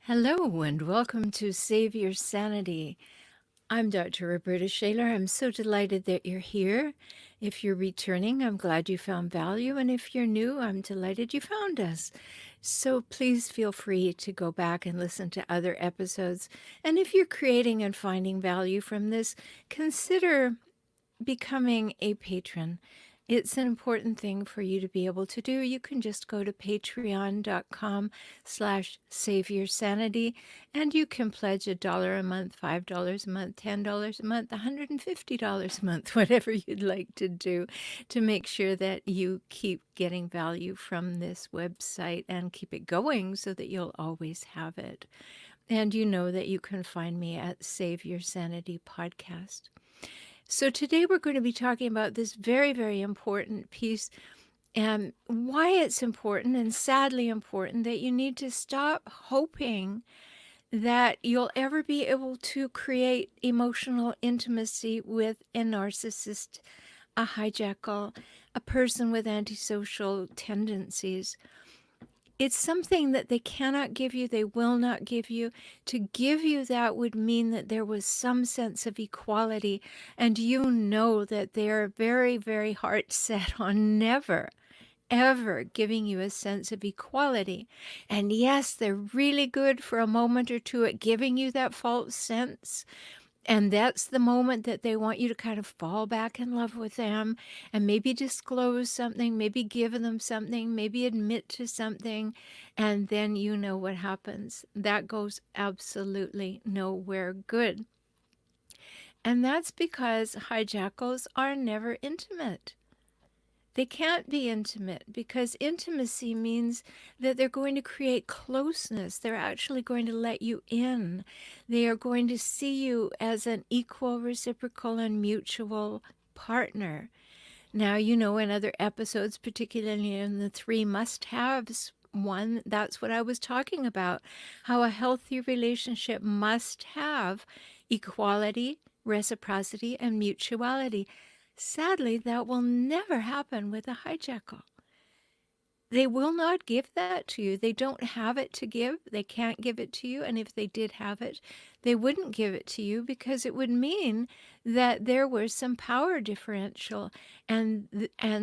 Hello and welcome to Save Your Sanity. I'm Dr. Rhoberta Shaler. I'm so delighted that you're here. If you're returning, I'm glad you found value. And if you're new, I'm delighted you found us. So please feel free to go back and listen to other episodes. And if you're creating and finding value from this, consider becoming a patron. It's an important thing for you to be able to do. You can just go to patreon.com/saveyoursanity and you can pledge $1 a month, $5 a month, $10 a month, $150 a month, whatever you'd like to do to make sure that you keep getting value from this website and keep it going so that you'll always have it. And you know that you can find me at Save Your Sanity Podcast. So today we're going to be talking about this very, very important piece and why it's important and sadly important that you need to stop hoping that you'll ever be able to create emotional intimacy with a narcissist, a hijackal, a person with antisocial tendencies. It's something that they cannot give you, they will not give you. To give you that would mean that there was some sense of equality, and you know that they're very, very heart set on never, ever giving you a sense of equality. And yes, they're really good for a moment or two at giving you that false sense. And that's the moment that they want you to kind of fall back in love with them and maybe disclose something, maybe give them something, maybe admit to something, and then you know what happens. That goes absolutely nowhere good. And that's because hijackals are never intimate. They can't be intimate because intimacy means that they're going to create closeness. They're actually going to let you in. They are going to see you as an equal, reciprocal, and mutual partner. Now, you know, in other episodes, particularly in the 3 must-haves one, that's what I was talking about, how a healthy relationship must have equality, reciprocity, and mutuality. Sadly, that will never happen with a hijackal. They will not give that to you. They don't have it to give. They can't give it to you. And if they did have it, they wouldn't give it to you because it would mean that there was some power differential and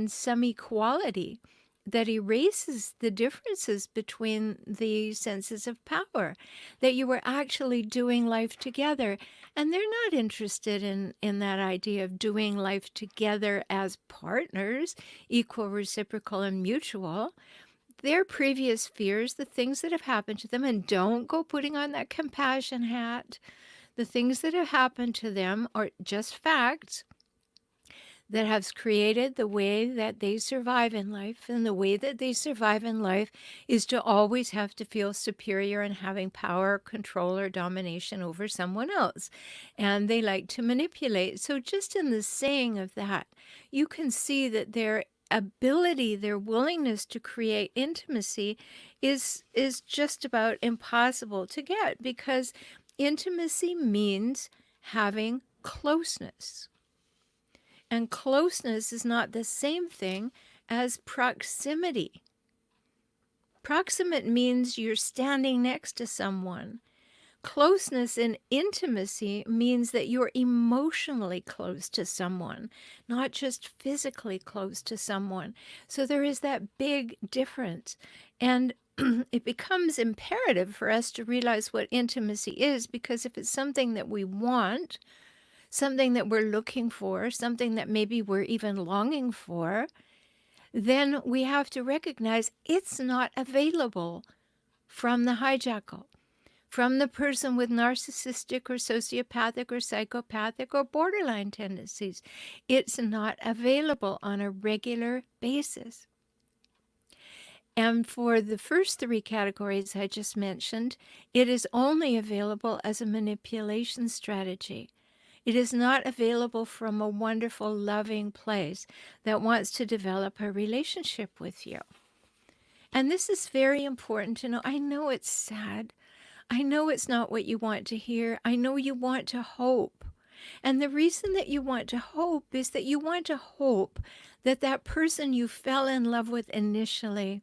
some equality that erases the differences between the senses of power, that you were actually doing life together. And they're not interested in that idea of doing life together as partners, equal, reciprocal, and mutual. Their previous fears, the things that have happened to them, and don't go putting on that compassion hat, the things that have happened to them are just facts that has created the way that they survive in life. And the way that they survive in life is to always have to feel superior and having power, control, or domination over someone else. And they like to manipulate. So just in the saying of that, you can see that their ability, their willingness to create intimacy is just about impossible to get, because intimacy means having closeness. And closeness is not the same thing as proximity. Proximate means you're standing next to someone. Closeness and intimacy means that you're emotionally close to someone, not just physically close to someone. So there is that big difference. And it becomes imperative for us to realize what intimacy is, because if it's something that we want, something that we're looking for, something that maybe we're even longing for, then we have to recognize it's not available from the hijackal, from the person with narcissistic or sociopathic or psychopathic or borderline tendencies. It's not available on a regular basis. And for the first 3 categories I just mentioned, it is only available as a manipulation strategy. It is not available from a wonderful, loving place that wants to develop a relationship with you. And this is very important to know. I know it's sad. I know it's not what you want to hear. I know you want to hope. And the reason that you want to hope is that you want to hope that that person you fell in love with initially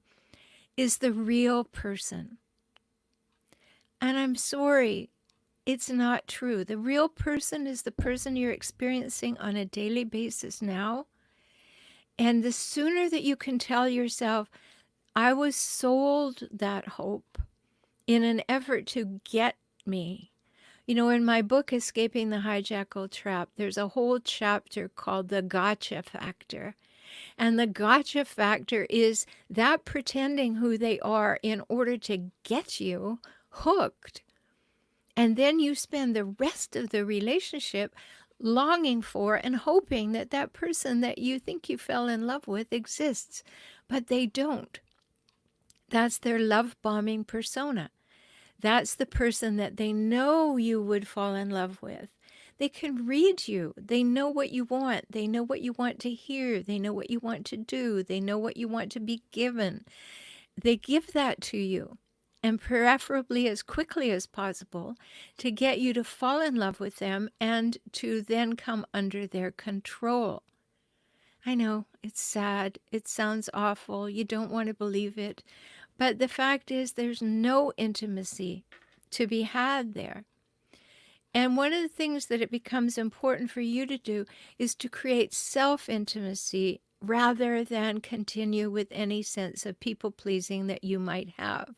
is the real person. And I'm sorry, it's not true. The real person is the person you're experiencing on a daily basis now. And the sooner that you can tell yourself, I was sold that hope in an effort to get me. You know, in my book, Escaping the Hijackal Trap, there's a whole chapter called the gotcha factor. And the gotcha factor is that pretending who they are in order to get you hooked. And then you spend the rest of the relationship longing for and hoping that that person that you think you fell in love with exists, but they don't. That's their love bombing persona. That's the person that they know you would fall in love with. They can read you. They know what you want. They know what you want to hear. They know what you want to do. They know what you want to be given. They give that to you, and preferably as quickly as possible, to get you to fall in love with them and to then come under their control. I know, it's sad. It sounds awful. You don't want to believe it. But the fact is, there's no intimacy to be had there. And one of the things that it becomes important for you to do is to create self-intimacy rather than continue with any sense of people-pleasing that you might have.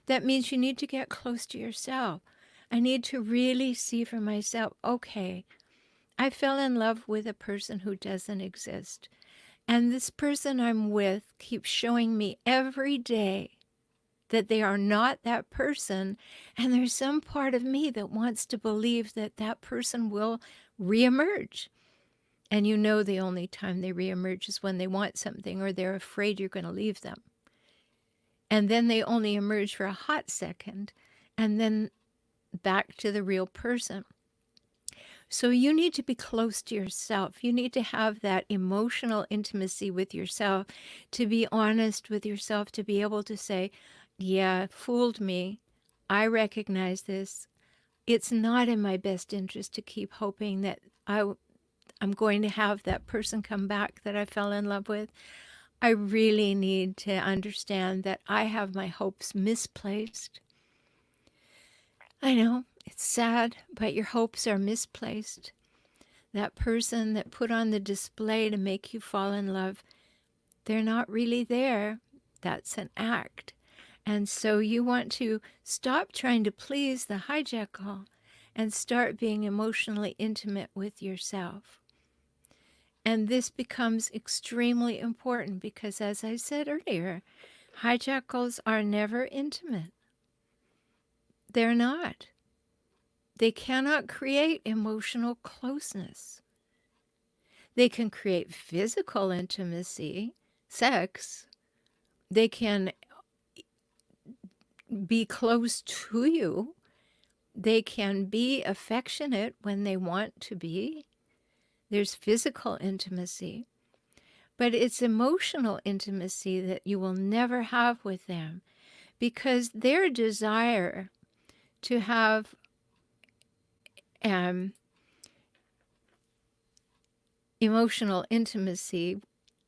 That means you need to get close to yourself. I need to really see for myself, okay, I fell in love with a person who doesn't exist. And this person I'm with keeps showing me every day that they are not that person. And there's some part of me that wants to believe that that person will reemerge. And you know the only time they reemerge is when they want something or they're afraid you're going to leave them. And then they only emerge for a hot second and then back to the real person. So you need to be close to yourself. You need to have that emotional intimacy with yourself, to be honest with yourself, to be able to say, yeah, fooled me. I recognize this. It's not in my best interest to keep hoping that I'm going to have that person come back that I fell in love with. I really need to understand that I have my hopes misplaced. I know, it's sad, but your hopes are misplaced. That person that put on the display to make you fall in love, they're not really there. That's an act. And so you want to stop trying to please the hijackal and start being emotionally intimate with yourself. And this becomes extremely important because, as I said earlier, hijackals are never intimate. They're not. They cannot create emotional closeness. They can create physical intimacy, sex. They can be close to you. They can be affectionate when they want to be. There's physical intimacy. But it's emotional intimacy that you will never have with them because their desire to have emotional intimacy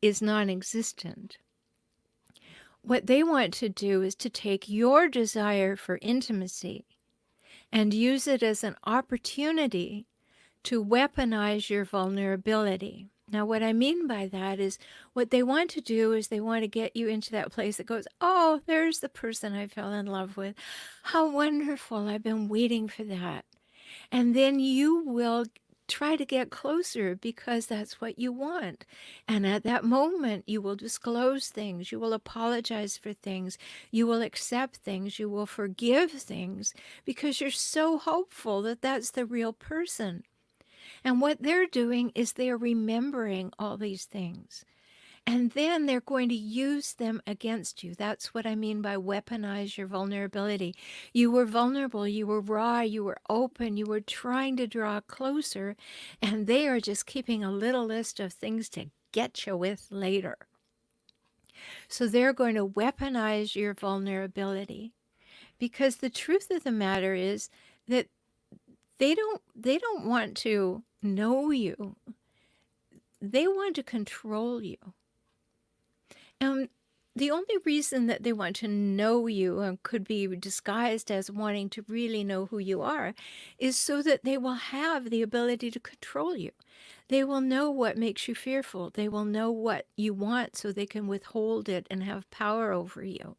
is non-existent. What they want to do is to take your desire for intimacy and use it as an opportunity to weaponize your vulnerability. Now, what I mean by that is what they want to do is they want to get you into that place that goes, oh, there's the person I fell in love with. How wonderful. I've been waiting for that. And then you will try to get closer because that's what you want. And at that moment, you will disclose things. You will apologize for things. You will accept things. You will forgive things because you're so hopeful that that's the real person. And what they're doing is they're remembering all these things. And then they're going to use them against you. That's what I mean by weaponize your vulnerability. You were vulnerable, you were raw, you were open, you were trying to draw closer, and they are just keeping a little list of things to get you with later. So they're going to weaponize your vulnerability because the truth of the matter is that they don't want to know you. They want to control you. And The only reason that they want to know you and could be disguised as wanting to really know who you are is so that they will have the ability to control you. They will know what makes you fearful. They will know what you want so they can withhold it and have power over you.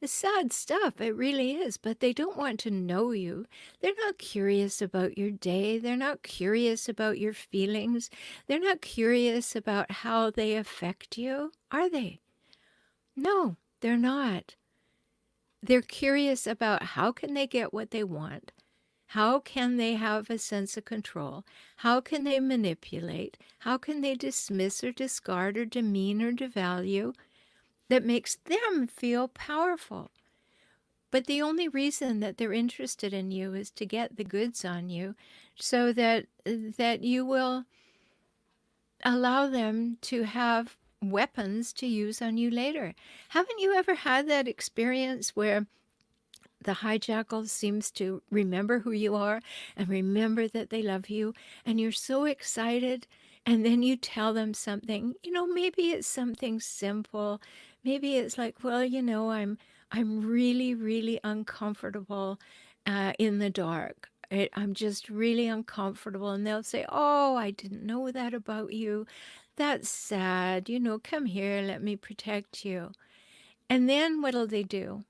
It's sad stuff, it really is, but they don't want to know you. They're not curious about your day. They're not curious about your feelings. They're not curious about how they affect you, are they? No, they're not. They're curious about how can they get what they want? How can they have a sense of control? How can they manipulate? How can they dismiss or discard or demean or devalue that makes them feel powerful? But the only reason that they're interested in you is to get the goods on you so that you will allow them to have weapons to use on you later. Haven't you ever had that experience where the hijackal seems to remember who you are and remember that they love you, and you're so excited, and then you tell them something, maybe it's something simple. Maybe it's like, well, I'm really, really uncomfortable in the dark. I'm just really uncomfortable. And they'll say, oh, I didn't know that about you. That's sad. Come here, let me protect you. And then what'll they do?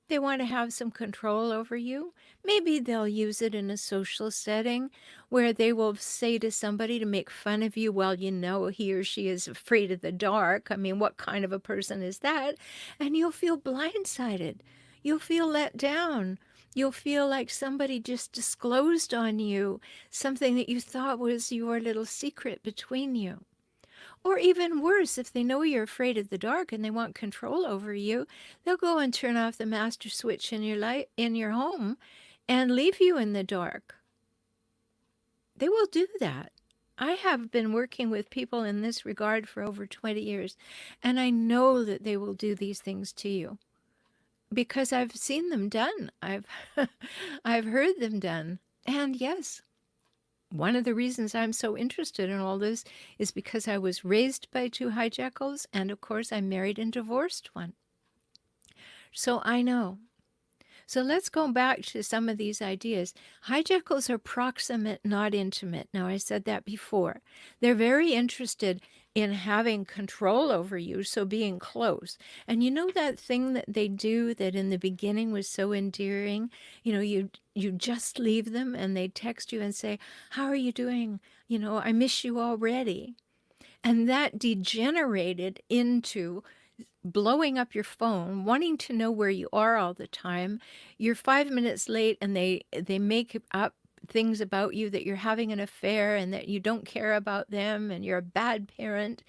They want to have some control over you. Maybe they'll use it in a social setting where they will say to somebody to make fun of you, well, he or she is afraid of the dark. I mean, what kind of a person is that? And you'll feel blindsided. You'll feel let down. You'll feel like somebody just disclosed on you something that you thought was your little secret between you. Or even worse, if they know you're afraid of the dark and they want control over you, they'll go and turn off the master switch in your light in your home and leave you in the dark. They will do that. I have been working with people in this regard for over 20 years, and I know that they will do these things to you because I've seen them done. I've I've heard them done. And yes, one of the reasons I'm so interested in all this is because I was raised by two hijackals, and of course I married and divorced one. So I know. So let's go back to some of these ideas. Hijackals are proximate, not intimate. Now, I said that before. They're very interested in having control over you, so being close. And you know that thing that they do that in the beginning was so endearing? You just leave them and they text you and say, how are you doing? I miss you already. And that degenerated into blowing up your phone, wanting to know where you are all the time. You're 5 minutes late and they make up things about you that you're having an affair and that you don't care about them and you're a bad parent.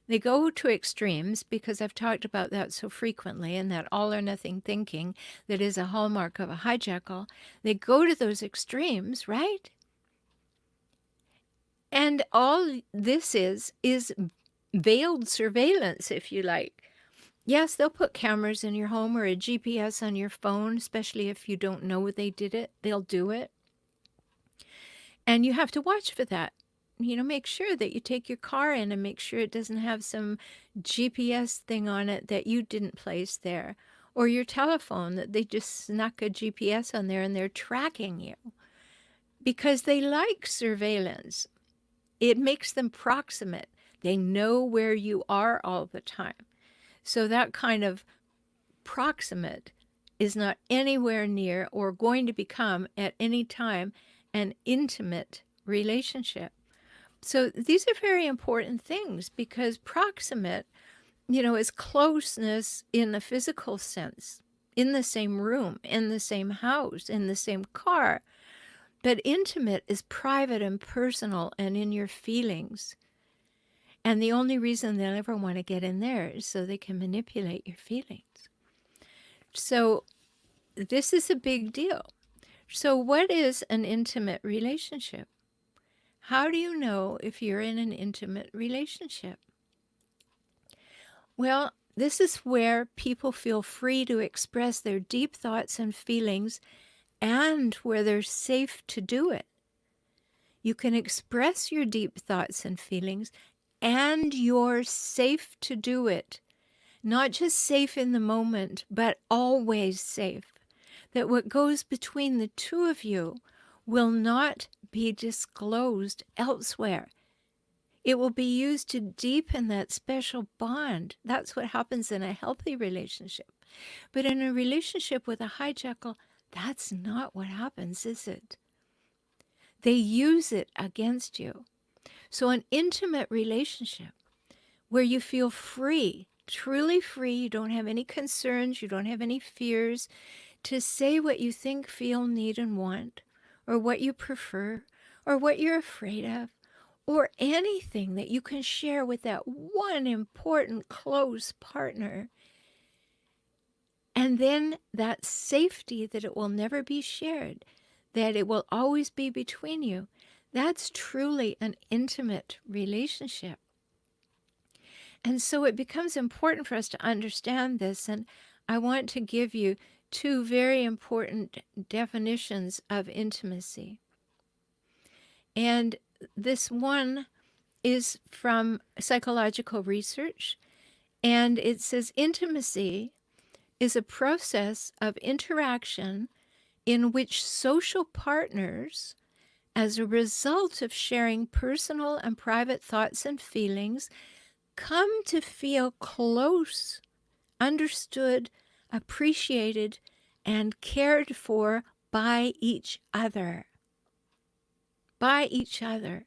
They go to extremes because I've talked about that so frequently, and that all or nothing thinking that is a hallmark of a hijackal. They go to those extremes, right? And all this is veiled surveillance, if you like. Yes, they'll put cameras in your home or a GPS on your phone, especially if you don't know they did it. They'll do it. And you have to watch for that. Make sure that you take your car in and make sure it doesn't have some GPS thing on it that you didn't place there. Or your telephone, that they just snuck a GPS on there and they're tracking you. Because they like surveillance. It makes them proximate. They know where you are all the time. So that kind of proximate is not anywhere near or going to become at any time an intimate relationship. So these are very important things because proximate, is closeness in a physical sense, in the same room, in the same house, in the same car. But intimate is private and personal and in your feelings. And the only reason they'll ever want to get in there is so they can manipulate your feelings. So this is a big deal. So what is an intimate relationship? How do you know if you're in an intimate relationship? Well, this is where people feel free to express their deep thoughts and feelings and where they're safe to do it. You can express your deep thoughts and feelings and you're safe to do it. Not just safe in the moment, but always safe. That what goes between the two of you will not be disclosed elsewhere. It will be used to deepen that special bond. That's what happens in a healthy relationship. But in a relationship with a hijackal, that's not what happens, is it? They use it against you. So an intimate relationship where you feel free, truly free, you don't have any concerns, you don't have any fears, to say what you think, feel, need, and want, or what you prefer, or what you're afraid of, or anything that you can share with that one important close partner. And then that safety that it will never be shared, that it will always be between you. That's truly an intimate relationship. And so it becomes important for us to understand this. And I want to give you two very important definitions of intimacy. And this one is from psychological research. And it says intimacy is a process of interaction in which social partners, as a result of sharing personal and private thoughts and feelings, come to feel close, understood, appreciated, and cared for by each other. By each other.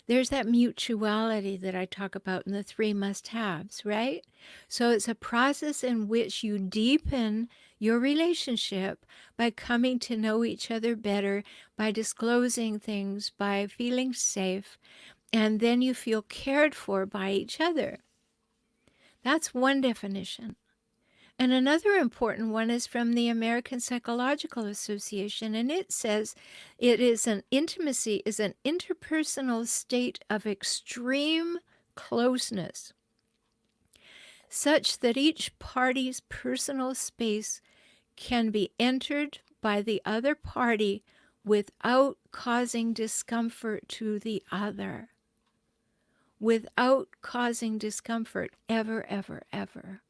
There's that mutuality that I talk about in the 3 must-haves, right? So it's a process in which you deepen your relationship by coming to know each other better, by disclosing things, by feeling safe, and then you feel cared for by each other. That's one definition. And another important one is from the American Psychological Association, and it says intimacy is an interpersonal state of extreme closeness, such that each party's personal space can be entered by the other party without causing discomfort to the other. Without causing discomfort, ever, ever, ever.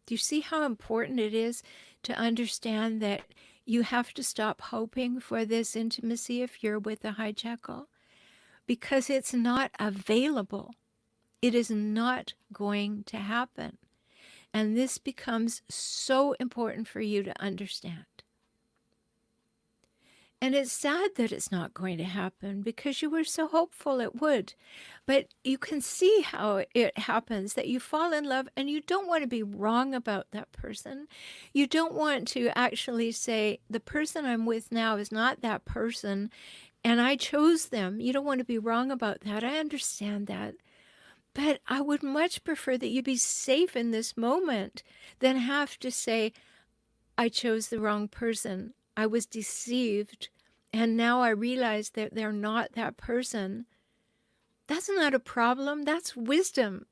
Do you see how important it is to understand that you have to stop hoping for this intimacy if you're with a hijackal? Because it's not available. It is not going to happen. And this becomes so important for you to understand. And it's sad that it's not going to happen because you were so hopeful it would. But you can see how it happens, that you fall in love and you don't want to be wrong about that person. You don't want to actually say, the person I'm with now is not that person and I chose them. You don't want to be wrong about that. I understand that. But I would much prefer that you be safe in this moment than have to say, I chose the wrong person. I was deceived, and now I realize that they're not that person. That's not a problem. That's wisdom.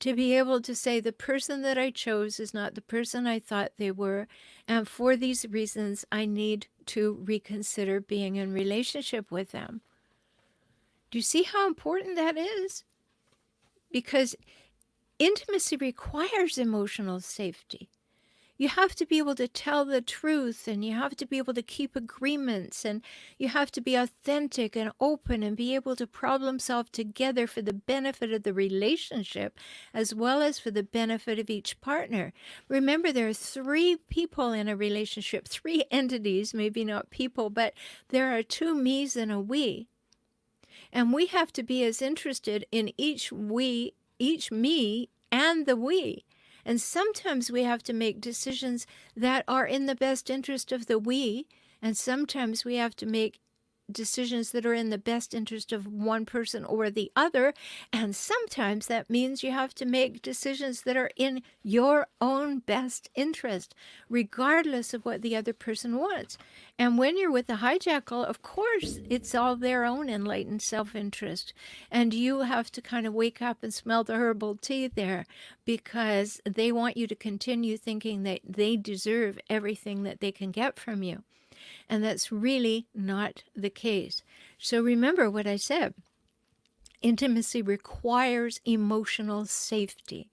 To be able to say the person that I chose is not the person I thought they were, and for these reasons, I need to reconsider being in relationship with them. Do you see how important that is? Because intimacy requires emotional safety. You have to be able to tell the truth, and you have to be able to keep agreements, and you have to be authentic and open and be able to problem solve together for the benefit of the relationship as well as for the benefit of each partner. Remember, there are 3 people in a relationship, 3 entities, maybe not people, but there are 2 me's and a we. And we have to be as interested in each me and the we. And sometimes we have to make decisions that are in the best interest of the we, and sometimes we have to make decisions that are in the best interest of one person or the other, and sometimes that means you have to make decisions that are in your own best interest, regardless of what the other person wants. And when you're with a hijackal, of course, it's all their own enlightened self-interest, and you have to kind of wake up and smell the herbal tea there, because they want you to continue thinking that they deserve everything that they can get from you. And that's really not the case. So remember what I said. Intimacy requires emotional safety.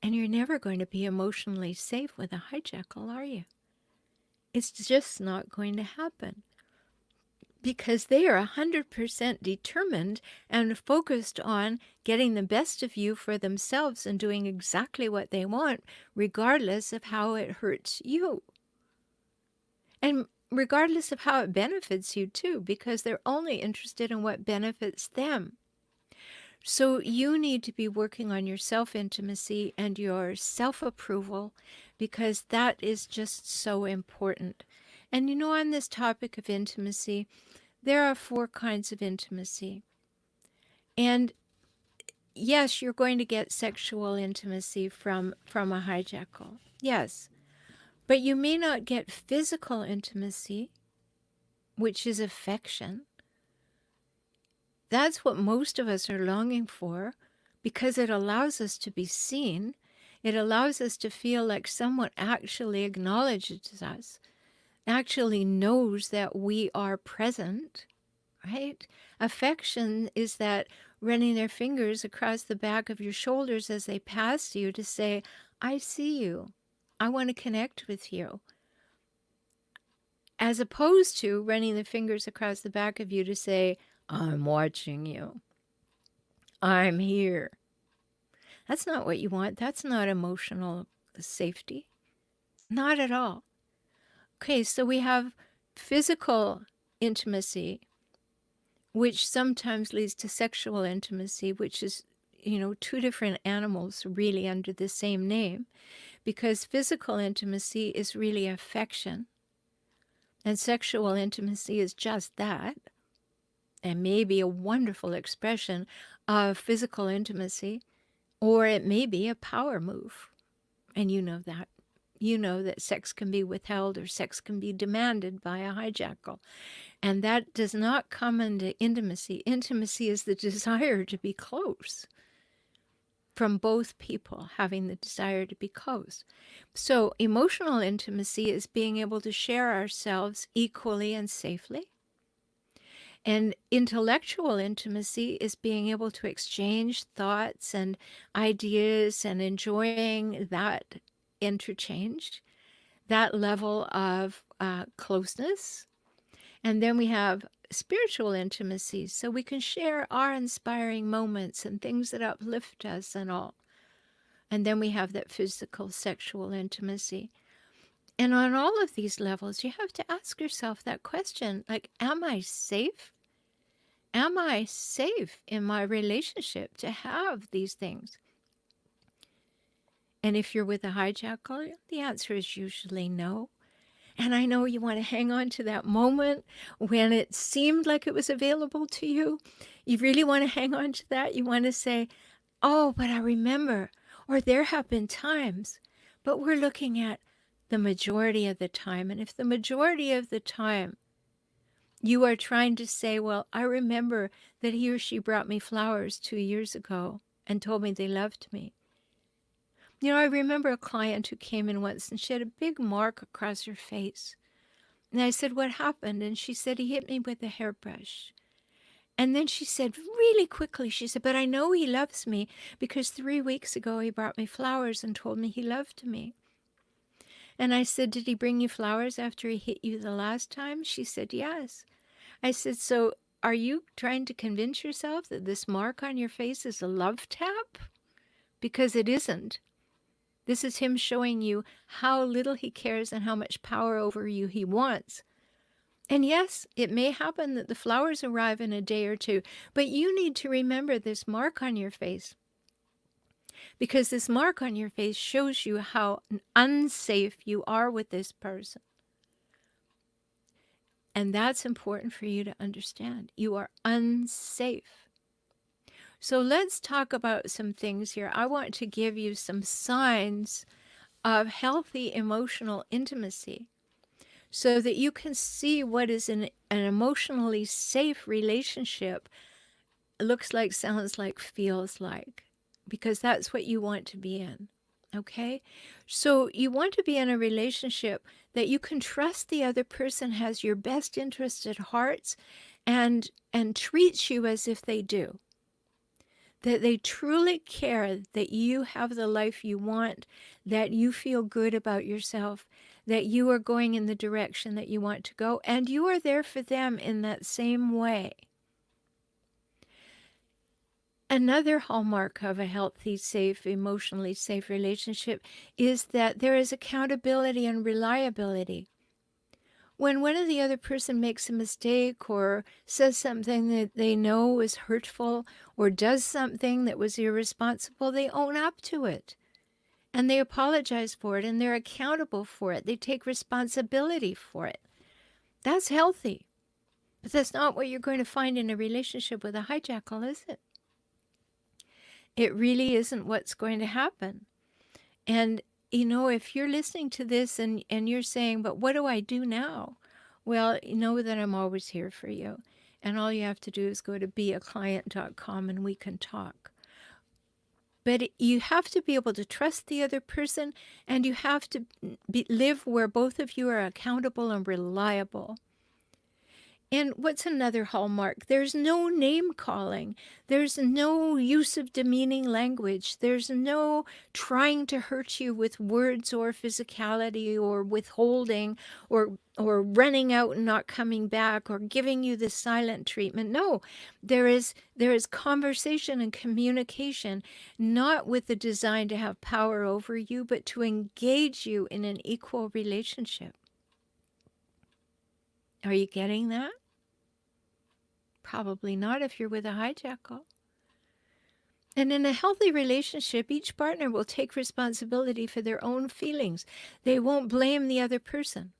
And you're never going to be emotionally safe with a hijackal, are you? It's just not going to happen. Because they are 100% determined and focused on getting the best of you for themselves and doing exactly what they want, regardless of how it hurts you. And regardless of how it benefits you too, because they're only interested in what benefits them. So you need to be working on your self-intimacy and your self-approval, because that is just so important. And on this topic of intimacy, there are 4 kinds of intimacy. And yes, you're going to get sexual intimacy from a hijackal. Yes. But you may not get physical intimacy, which is affection. That's what most of us are longing for, because it allows us to be seen. It allows us to feel like someone actually acknowledges us, actually knows that we are present, right? Affection is that running their fingers across the back of your shoulders as they pass you to say, I see you. I want to connect with you. As opposed to running the fingers across the back of you to say, I'm watching you. I'm here. That's not what you want. That's not emotional safety. Not at all. Okay, so we have physical intimacy, which sometimes leads to sexual intimacy, which is, 2 different animals really under the same name, because physical intimacy is really affection, and sexual intimacy is just that, and maybe a wonderful expression of physical intimacy, or it may be a power move, and you know that. You know that sex can be withheld or sex can be demanded by a hijackal. And that does not come into intimacy. Intimacy is the desire to be close, from both people having the desire to be close. So emotional intimacy is being able to share ourselves equally and safely. And intellectual intimacy is being able to exchange thoughts and ideas and enjoying that interchange, that level of closeness. And then we have spiritual intimacy, so we can share our inspiring moments and things that uplift us and all. And then we have that physical sexual intimacy. And on all of these levels, you have to ask yourself that question, like, am I safe? Am I safe in my relationship to have these things? And if you're with a hijackal, the answer is usually no. And I know you want to hang on to that moment when it seemed like it was available to you. You really want to hang on to that. You want to say, oh, but I remember, or there have been times. But we're looking at the majority of the time. And if the majority of the time you are trying to say, well, I remember that he or she brought me flowers 2 years ago and told me they loved me. I remember a client who came in once and she had a big mark across her face. And I said, what happened? And she said, he hit me with a hairbrush. And then she said really quickly, she said, but I know he loves me because 3 weeks ago he brought me flowers and told me he loved me. And I said, did he bring you flowers after he hit you the last time? She said, yes. I said, so are you trying to convince yourself that this mark on your face is a love tap? Because it isn't. This is him showing you how little he cares and how much power over you he wants. And yes, it may happen that the flowers arrive in a day or two, but you need to remember this mark on your face. Because this mark on your face shows you how unsafe you are with this person. And that's important for you to understand. You are unsafe. So let's talk about some things here. I want to give you some signs of healthy emotional intimacy so that you can see what is an emotionally safe relationship looks like, sounds like, feels like, because that's what you want to be in. Okay? So you want to be in a relationship that you can trust the other person has your best interest at heart and treats you as if they do. That they truly care that you have the life you want, that you feel good about yourself, that you are going in the direction that you want to go, and you are there for them in that same way. Another hallmark of a healthy, safe, emotionally safe relationship is that there is accountability and reliability. When one of the other person makes a mistake or says something that they know is hurtful or does something that was irresponsible, they own up to it and they apologize for it and they're accountable for it. They take responsibility for it. That's healthy. But that's not what you're going to find in a relationship with a hijackal, is it? It really isn't what's going to happen. And, if you're listening to this and you're saying, but what do I do now? Well, know that I'm always here for you. And all you have to do is go to beaclient.com and we can talk. But you have to be able to trust the other person, and you have to live where both of you are accountable and reliable. And what's another hallmark? There's no name calling. There's no use of demeaning language. There's no trying to hurt you with words or physicality or withholding or running out and not coming back or giving you the silent treatment. No, there is conversation and communication, not with the design to have power over you, but to engage you in an equal relationship. Are you getting that? Probably not if you're with a hijackal. And in a healthy relationship, each partner will take responsibility for their own feelings. They won't blame the other person.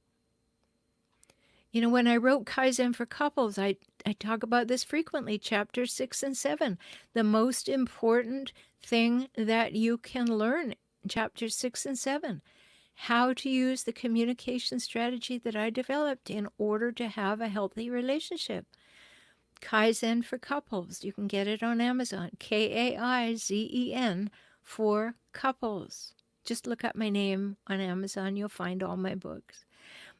When I wrote Kaizen for Couples, I talk about this frequently, chapters 6 and 7. The most important thing that you can learn, chapters 6 and 7. How to use the communication strategy that I developed in order to have a healthy relationship. Kaizen for Couples. You can get it on Amazon. Kaizen for Couples. Just look up my name on Amazon. You'll find all my books.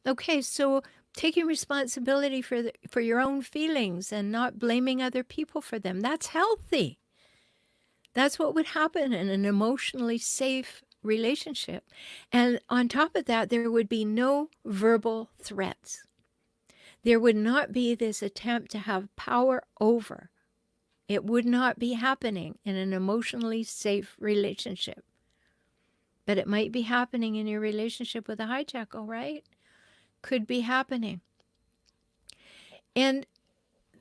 Okay, so taking responsibility for your own feelings and not blaming other people for them. That's healthy. That's what would happen in an emotionally safe relationship. And on top of that, there would be no verbal threats. There would not be this attempt to have power over. It would not be happening in an emotionally safe relationship. But it might be happening in your relationship with a hijackal, right? Could be happening. And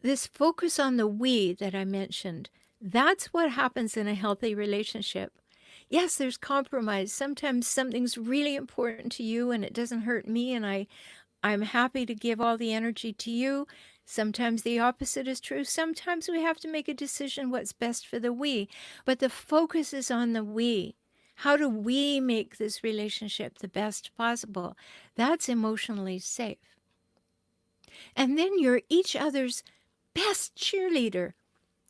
this focus on the we that I mentioned, that's what happens in a healthy relationship. Yes, there's compromise. Sometimes something's really important to you and it doesn't hurt me, and I'm happy to give all the energy to you. Sometimes the opposite is true. Sometimes we have to make a decision what's best for the we. But the focus is on the we. How do we make this relationship the best possible? That's emotionally safe. And then you're each other's best cheerleader.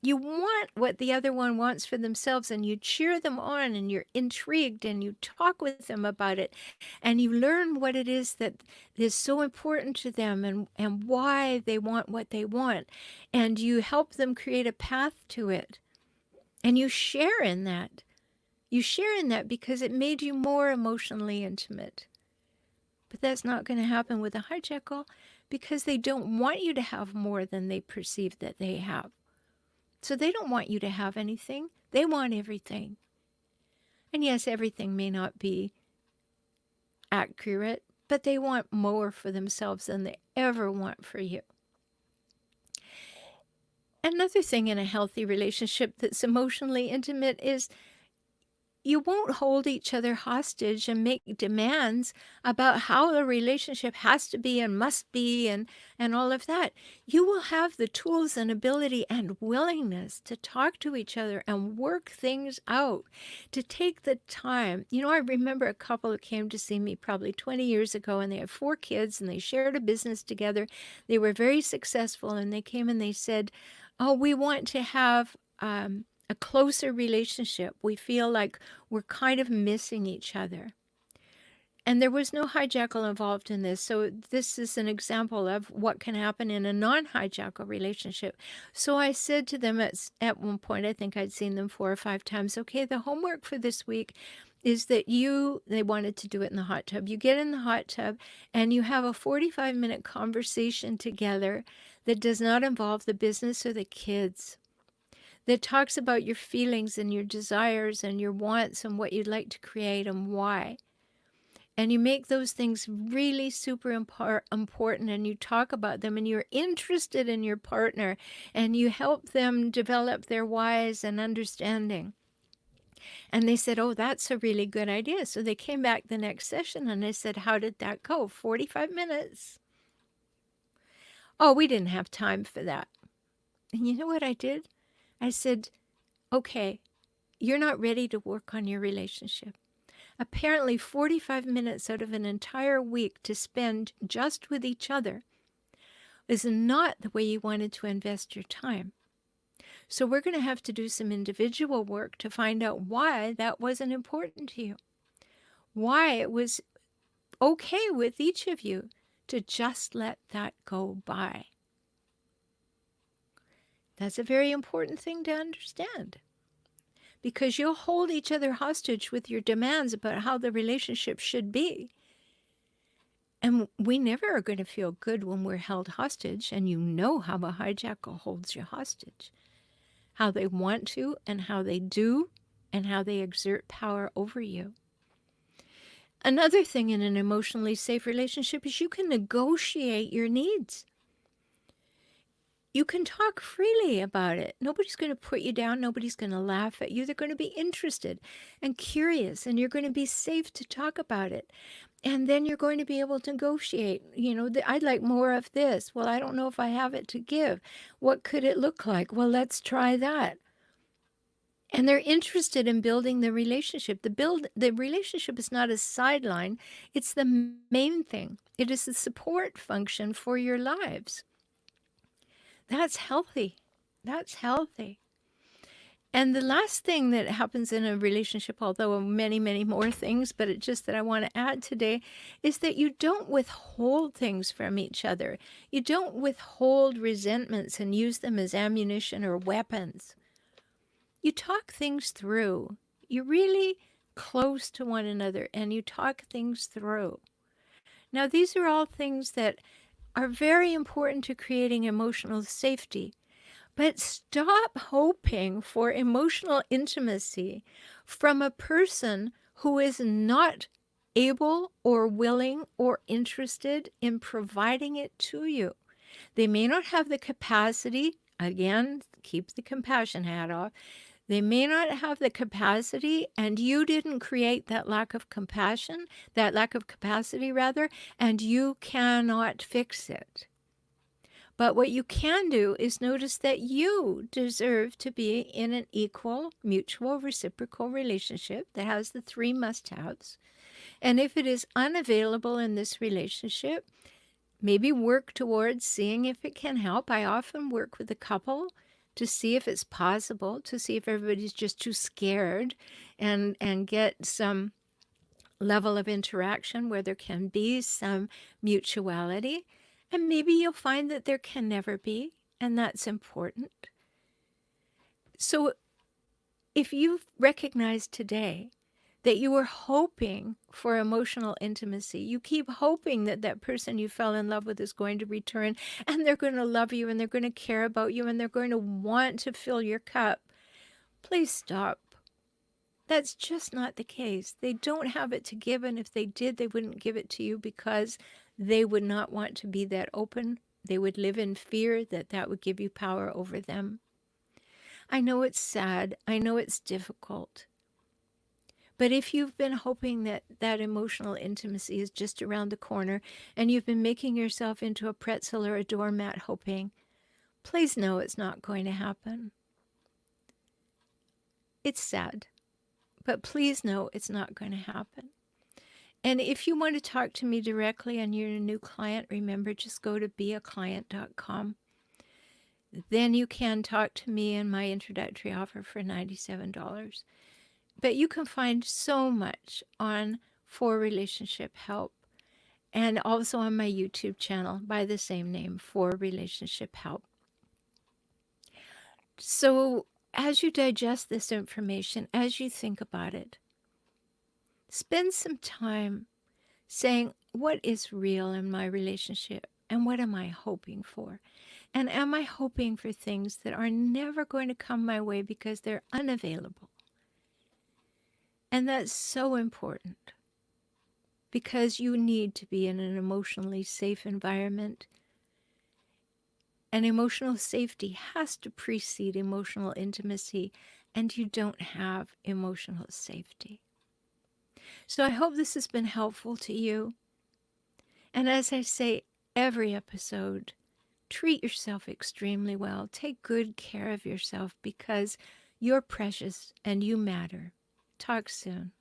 You want what the other one wants for themselves, and you cheer them on, and you're intrigued, and you talk with them about it, and you learn what it is that is so important to them and why they want what they want, and you help them create a path to it, and you share in that. You share in that because it made you more emotionally intimate. But that's not going to happen with a hijackal because they don't want you to have more than they perceive that they have. So they don't want you to have anything. They want everything. And yes, everything may not be accurate, but they want more for themselves than they ever want for you. Another thing in a healthy relationship that's emotionally intimate is you won't hold each other hostage and make demands about how the relationship has to be and must be and all of that. You will have the tools and ability and willingness to talk to each other and work things out, to take the time. I remember a couple who came to see me probably 20 years ago, and they had 4 kids and they shared a business together. They were very successful, and they came and they said, "Oh, we want to have a closer relationship. We feel like we're kind of missing each other." And there was no hijackal involved in this. So this is an example of what can happen in a non-hijackal relationship. So I said to them at one point, I think I'd seen them 4 or 5 times, okay, the homework for this week is that they wanted to do it in the hot tub. You get in the hot tub and you have a 45-minute conversation together that does not involve the business or the kids, that talks about your feelings and your desires and your wants and what you'd like to create and why. And you make those things really super important, and you talk about them, and you're interested in your partner, and you help them develop their whys and understanding. And they said, oh, that's a really good idea. So they came back the next session and I said, how did that go? 45 minutes. Oh, we didn't have time for that. And you know what I did? I said, okay, you're not ready to work on your relationship. Apparently 45 minutes out of an entire week to spend just with each other is not the way you wanted to invest your time. So we're going to have to do some individual work to find out why that wasn't important to you, why it was okay with each of you to just let that go by. That's a very important thing to understand, because you'll hold each other hostage with your demands about how the relationship should be. And we never are going to feel good when we're held hostage, and you know how a hijackal holds you hostage, how they want to and how they do and how they exert power over you. Another thing in an emotionally safe relationship is you can negotiate your needs. You can talk freely about it. Nobody's going to put you down. Nobody's going to laugh at you. They're going to be interested and curious, and you're going to be safe to talk about it. And then you're going to be able to negotiate. You know, I'd like more of this. Well, I don't know if I have it to give. What could it look like? Well, let's try that. And they're interested in building the relationship. The relationship is not a sideline. It's the main thing. It is the support function for your lives. That's healthy. That's healthy. And the last thing that happens in a relationship, although many, many more things, but it's just that I want to add today, is that you don't withhold things from each other. You don't withhold resentments and use them as ammunition or weapons. You talk things through. You're really close to one another and you talk things through. Now, these are all things that are very important to creating emotional safety. But stop hoping for emotional intimacy from a person who is not able or willing or interested in providing it to you. They may not have the capacity, again, keep the compassion hat off. They may not have the capacity, and you didn't create that lack of compassion, that lack of capacity rather, and you cannot fix it. But what you can do is notice that you deserve to be in an equal, mutual, reciprocal relationship that has the 3 must-haves. And if it is unavailable in this relationship, maybe work towards seeing if it can help. I often work with a couple to see if it's possible, to see if everybody's just too scared, and get some level of interaction where there can be some mutuality. And maybe you'll find that there can never be, and that's important. So if you've recognized today that you were hoping for emotional intimacy, you keep hoping that that person you fell in love with is going to return, and they're going to love you, and they're going to care about you, and they're going to want to fill your cup, please stop. That's just not the case. They don't have it to give, and if they did, they wouldn't give it to you because they would not want to be that open. They would live in fear that that would give you power over them. I know it's sad. I know it's difficult. But if you've been hoping that that emotional intimacy is just around the corner, and you've been making yourself into a pretzel or a doormat hoping, please know it's not going to happen. It's sad, but please know it's not going to happen. And if you want to talk to me directly and you're a new client, remember, just go to beaclient.com. Then you can talk to me in my introductory offer for $97. But you can find so much on for relationship help, and also on my YouTube channel by the same name, for relationship help. So, as you digest this information, as you think about it, spend some time saying, what is real in my relationship and what am I hoping for? And am I hoping for things that are never going to come my way because they're unavailable? And that's so important because you need to be in an emotionally safe environment. And emotional safety has to precede emotional intimacy, and you don't have emotional safety. So I hope this has been helpful to you. And as I say every episode, treat yourself extremely well. Take good care of yourself because you're precious and you matter. Talk soon.